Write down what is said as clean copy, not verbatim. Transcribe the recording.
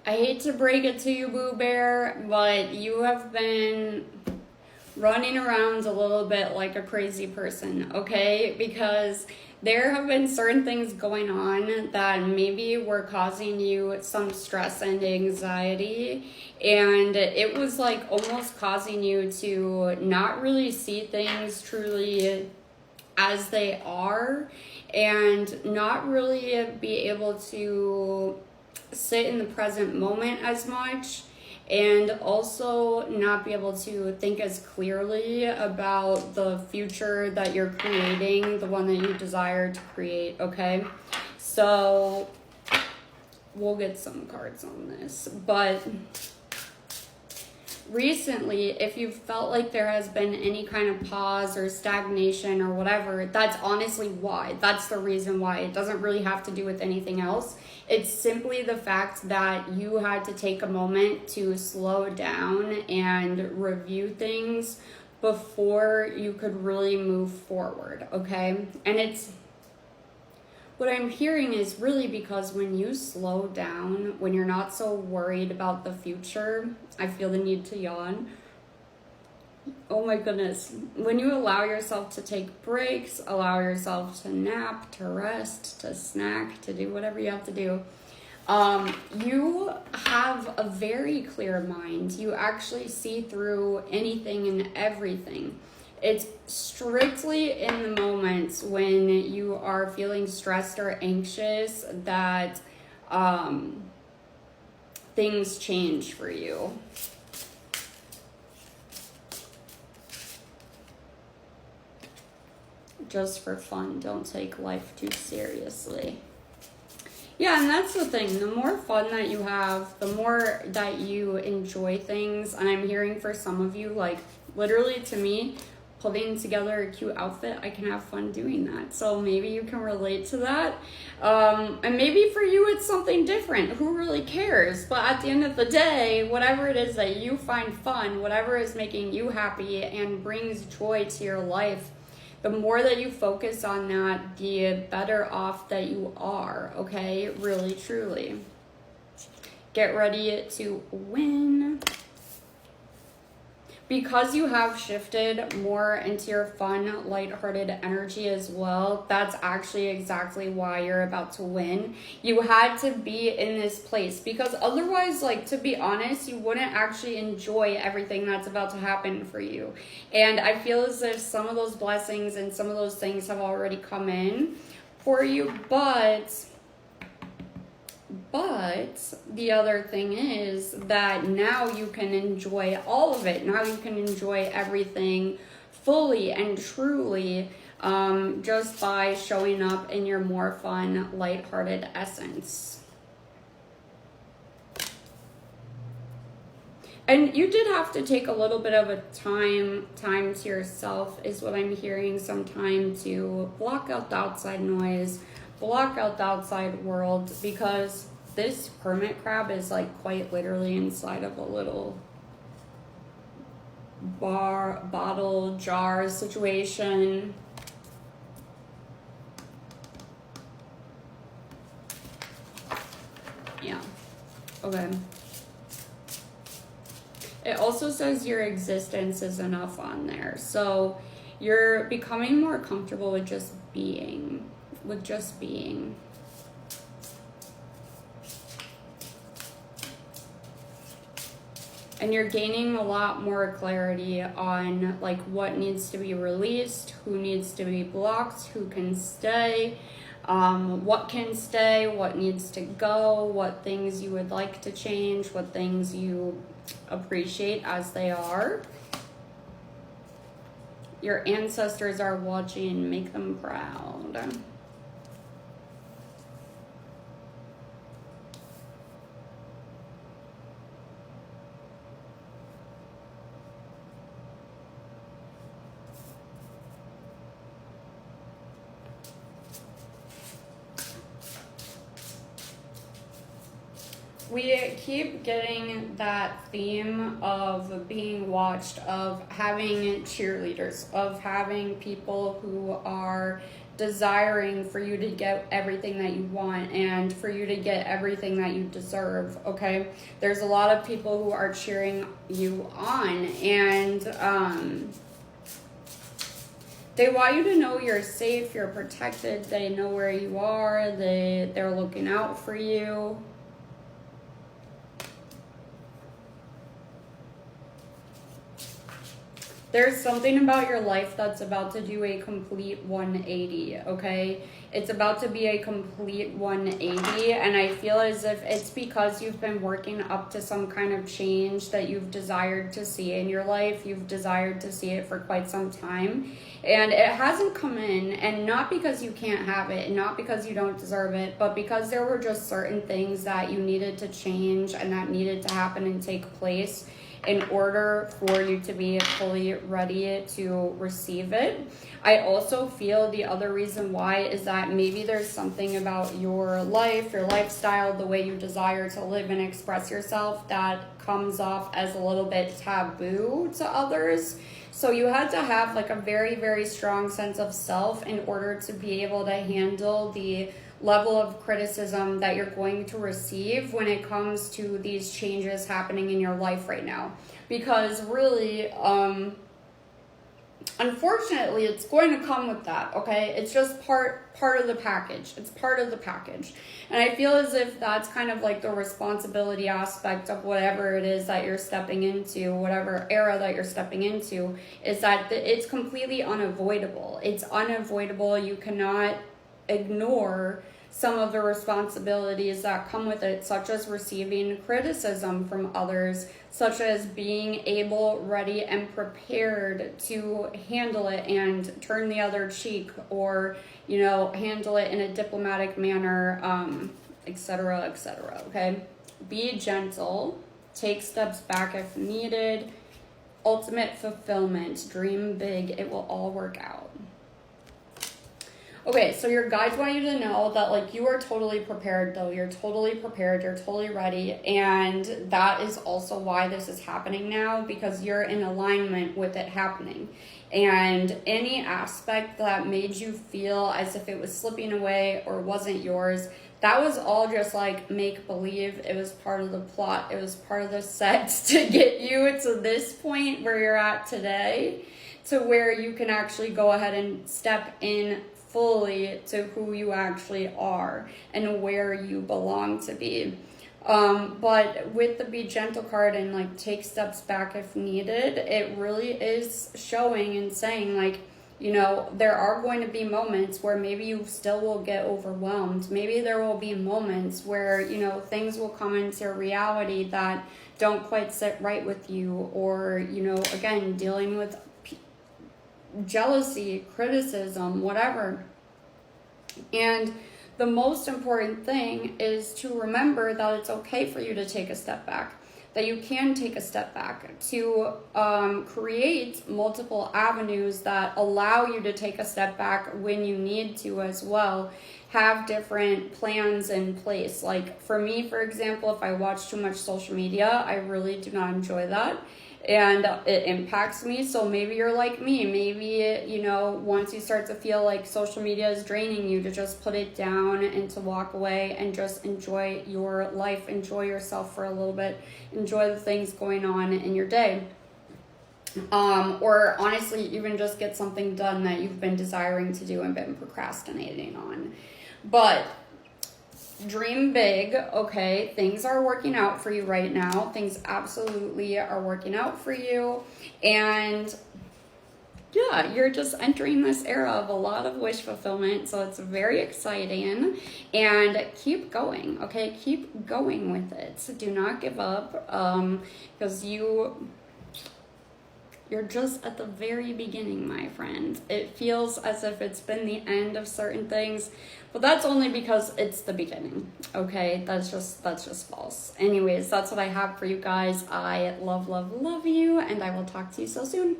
I hate to break it to you, Boo Bear, but you have been running around a little bit like a crazy person, okay? Because there have been certain things going on that maybe were causing you some stress and anxiety, and it was like almost causing you to not really see things truly as they are, and not really be able to sit in the present moment as much, and also not be able to think as clearly about the future that you're creating, the one that you desire to create, okay? So we'll get some cards on this, but recently, if you've felt like there has been any kind of pause or stagnation or whatever, that's honestly why. That's the reason why. It doesn't really have to do with anything else. It's simply the fact that you had to take a moment to slow down and review things before you could really move forward, okay? And it's what I'm hearing is really because when you slow down, when you're not so worried about the future, I feel the need to yawn. Oh my goodness. When you allow yourself to take breaks, allow yourself to nap, to rest, to snack, to do whatever you have to do, you have a very clear mind. You actually see through anything and everything. It's strictly in the moments when you are feeling stressed or anxious that things change for you. Just for fun, don't take life too seriously. Yeah, and that's the thing. The more fun that you have, the more that you enjoy things. And I'm hearing for some of you, like, literally to me, putting together a cute outfit, I can have fun doing that. So maybe you can relate to that. And maybe for you it's something different. Who really cares? But at the end of the day, whatever it is that you find fun, whatever is making you happy and brings joy to your life, the more that you focus on that, the better off that you are, okay? Really, truly. Get ready to win. Because you have shifted more into your fun, lighthearted energy as well, that's actually exactly why you're about to win. You had to be in this place because otherwise, like, to be honest, you wouldn't actually enjoy everything that's about to happen for you. And I feel as if some of those blessings and some of those things have already come in for you, but the other thing is that now you can enjoy all of it. Now you can enjoy everything fully and truly, just by showing up in your more fun, lighthearted essence. And you did have to take a little bit of a time to yourself, is what I'm hearing. Some time to block out the outside noise, block out the outside world, because this hermit crab is like quite literally inside of a little bottle jar situation. Yeah. Okay. It also says your existence is enough on there. So you're becoming more comfortable with just being. And you're gaining a lot more clarity on like what needs to be released, who needs to be blocked, who can stay, what can stay, what needs to go, what things you would like to change, what things you appreciate as they are. Your ancestors are watching. Make them proud. We keep getting that theme of being watched, of having cheerleaders, of having people who are desiring for you to get everything that you want and for you to get everything that you deserve, okay? There's a lot of people who are cheering you on, and they want you to know you're safe, you're protected, they know where you are, they're looking out for you. There's something about your life that's about to do a complete 180, okay? It's about to be a complete 180, and I feel as if it's because you've been working up to some kind of change that you've desired to see in your life. You've desired to see it for quite some time, and it hasn't come in, and not because you can't have it, and not because you don't deserve it, but because there were just certain things that you needed to change and that needed to happen and take place in order for you to be fully ready to receive it. I also feel the other reason why is that maybe there's something about your life, your lifestyle, the way you desire to live and express yourself that comes off as a little bit taboo to others. So you had to have like a very, very strong sense of self in order to be able to handle the level of criticism that you're going to receive when it comes to these changes happening in your life right now. Because really, unfortunately, it's going to come with that, okay? It's just part of the package. It's part of the package. And I feel as if that's kind of like the responsibility aspect of whatever it is that you're stepping into, whatever era that you're stepping into, is that it's completely unavoidable. It's unavoidable. You cannot ignore some of the responsibilities that come with it, such as receiving criticism from others, such as being able, ready, and prepared to handle it and turn the other cheek, or, you know, handle it in a diplomatic manner, etc., etc., okay? Be gentle, take steps back if needed, ultimate fulfillment, dream big, it will all work out. Okay, so your guides want you to know that, like, you are totally prepared, though. You're totally prepared. You're totally ready. And that is also why this is happening now, because you're in alignment with it happening. And any aspect that made you feel as if it was slipping away or wasn't yours, that was all just like make-believe. It was part of the plot. It was part of the set to get you to this point where you're at today, to where you can actually go ahead and step in fully to who you actually are and where you belong to be. But with the Be Gentle card and like take steps back if needed, it really is showing and saying, like, you know, there are going to be moments where maybe you still will get overwhelmed. Maybe there will be moments where, you know, things will come into reality that don't quite sit right with you, or, you know, again, dealing with jealousy, criticism, whatever. And the most important thing is to remember that it's okay for you to take a step back, that you can take a step back, to create multiple avenues that allow you to take a step back when you need to as well. Have different plans in place. Like for me, for example, if I watch too much social media, I really do not enjoy that. And it impacts me. So maybe you're like me. Maybe, you know, once you start to feel like social media is draining you, to just put it down and to walk away and just enjoy your life, enjoy yourself for a little bit, enjoy the things going on in your day. Or honestly, even just get something done that you've been desiring to do and been procrastinating on. But dream big, okay? Things are working out for you right now. Things absolutely are working out for you. And yeah, you're just entering this era of a lot of wish fulfillment. So it's very exciting. And keep going, okay? Keep going with it. So do not give up, because you're just at the very beginning, my friend. It feels as if it's been the end of certain things, but that's only because it's the beginning, okay? That's just false. Anyways, that's what I have for you guys. I love, love, love you, and I will talk to you so soon.